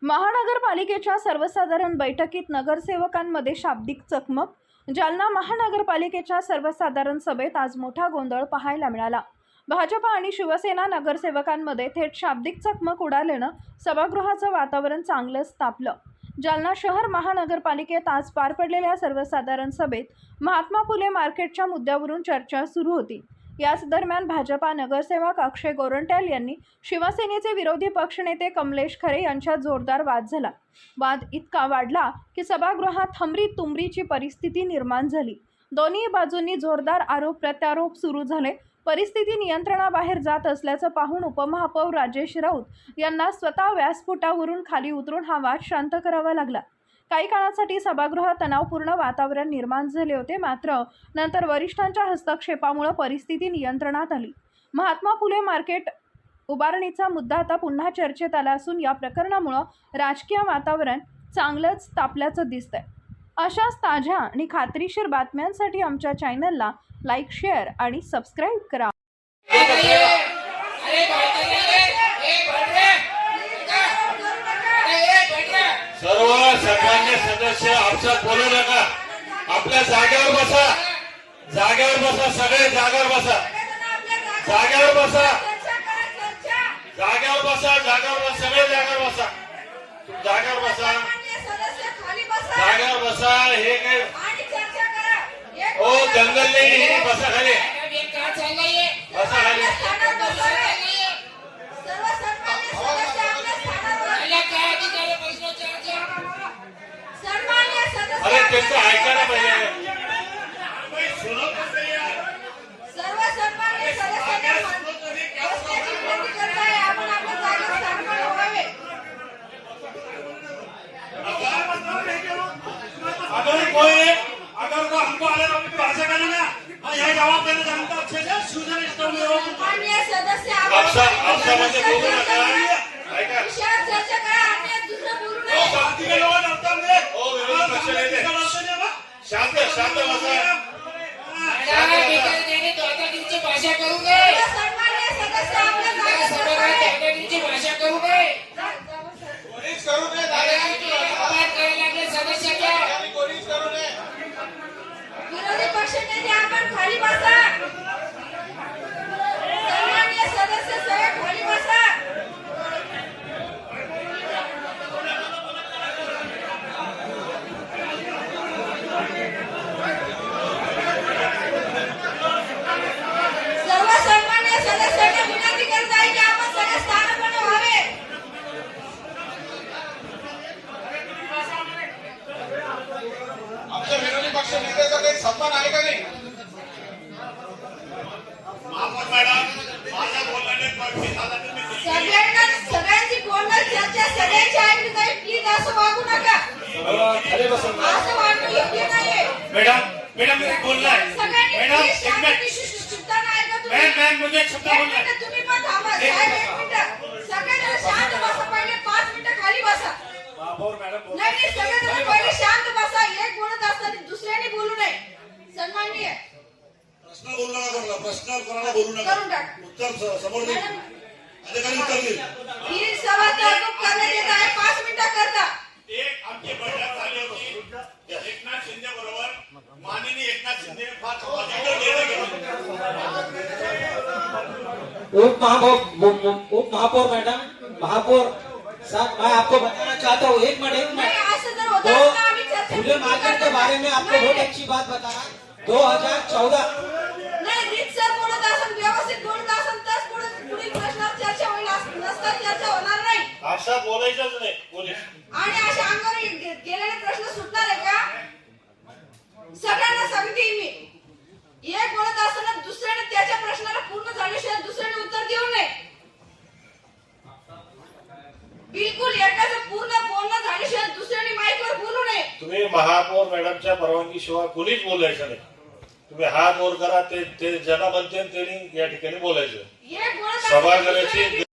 महानगरपालिकेच्या सर्वसाधारण बैठकीत नगरसेवकांमध्ये शाब्दिक चकमक. जालना महानगरपालिकेच्या सर्वसाधारण सभेत आज मोठा गोंधळ पाहायला मिळाला. भाजपा आणि शिवसेना नगरसेवकांमध्ये थेट शाब्दिक चकमक उडाल्यानं सभागृहाचं वातावरण चांगलंच तापलं. जालना शहर महानगरपालिकेत आज पार पडलेल्या सर्वसाधारण सभेत महात्मा फुले मार्केटच्या मुद्द्यावरून चर्चा सुरू होती. याच दरम्यान भाजपा नगरसेवक अक्षय गोरंट्याल यांनी शिवसेनेचे विरोधी पक्षनेते कमलेश खरे यांच्यात जोरदार वाद झाला. वाद इतका वाढला की सभागृहात हमरी तुमरीची परिस्थिती निर्माण झाली. दोन्ही बाजूंनी जोरदार आरोप प्रत्यारोप सुरू झाले. परिस्थिती नियंत्रणाबाहेर जात असल्याचं पाहून उपमहापौर राजेश राऊत यांना स्वतः व्यासपीठावरून खाली उतरून हा वाद शांत करावा लागला. काही काळासाठी सभागृहात तणावपूर्ण वातावरण निर्माण झाले होते. मात्र नंतर वरिष्ठांच्या हस्तक्षेपामुळे परिस्थिती नियंत्रणात आली. महात्मा फुले मार्केट उभारणीचा मुद्दा आता पुन्हा चर्चेत आला असून या प्रकरणामुळे राजकीय वातावरण चांगलंच तापल्याचं दिसतंय. अशाच ताज्या आणि खात्रीशीर बातम्यांसाठी आमच्या चॅनलला लाईक, शेअर आणि सबस्क्राईब करा. सर्व सन्मान्य सदस्य आपसात बोलू नका. आपल्या जागेवर बसा. जागेवर बसा. सगळे जागेवर बसा. जागेवर बसा. जागेवर बसा. जागेवर बसा. सगळे जागेवर बसा. जागेवर बसा. जागेवर बसा. हे काय ओ जंगल नाही. बसा खाली. बसा खाली. अरे त्यांचं ऐकायला पाहिजे. अगर कोई हमको तो ऐसा करना ना, यही जवाब देना जानता अच्छे से. आपसा म्हणजे बोलू नका. ऐका शांत शांत बसा. भाषा करू नये. भाषा करू नये. सदस्य विरोधी पक्षनेते आपण खाली बसा. सन्माननीय सदस्य साहेब खाली बसा. सर्व सन्माननीय सदस्यांना विनंती करत आहे की आपण सगळे स्थानापन्न व्हावे. आमच्या विरोधी पक्ष नेत्याचा काही सन्मान आहे का नाही? महापौर मॅडम, माझ्या बोलण्याने सगळ्यांची बोलणं चर्चा सगळ्यांची ऐकली जाईल. प्लीज असं वागू नका. असं वागणं योग्य नाहीये. मॅडम मी बोललाय. मॅडम एक मिनिट. मुझे एक शब्द बोलना है. तुम्ही पण थांबा साहेब. एक मिनिट. सगळेजण शांत बसा. पहिले 5 मिनिटं खाली बसा. महापौर मॅडम नाही सगळेजण पहिले शांत बसा. एक बोलत असताना दुसऱ्याने बोलू नये. सन्माननीय प्रश्न बोलू नका. प्रश्न कोणाला बोलू नका. करून टाक. उत्तर समोर दे. अधिकारी उत्तर दे. ही सभा तहकूब करण्यात येत आहे. 5 मिनिटं करता. एक आमची बैठक झाली होती एकनाथ शिंदे बरोबर. माननीय एकनाथ शिंदे फार उप महापौर मैडम, महापौर साहब, मैं आपको बताना चाहता हूँ. एक मिनट. असं जर होतं तर आम्ही चर्चा फुले मार्केट के बारे में आपको बहुत अच्छी बात बता रहा. 2014 नाही रीतसर बोलत असेल, व्यवस्थित बोलत असेल तर पुढील प्रश्नावर चर्चा होईल. नसता चर्चा होणार नाही. असा बोलायचंच नाही. पोलीस आणि अशा अंगावर गेलेले प्रश्न सुटणार आहे का? सगळ्यांना सांगते मी. एक बोलत असताना दुसऱ्याने त्याच्या प्रश्नाला पूर्ण झाल्याशिवाय दुसऱ्याने उत्तर देऊ नये. बिलकुल एकाचं पूर्ण बोलणं झाल्याशिवाय दुसऱ्याने माईकवर बोलू नये. तुम्ही महापौर मॅडमच्या परवानगी शिवाय कोणीच बोलायचं नाही. तुम्ही हात वर करा. ते ज्यांना म्हणते त्यांनी या ठिकाणी बोलायचं. एक बोलत सभागृहाची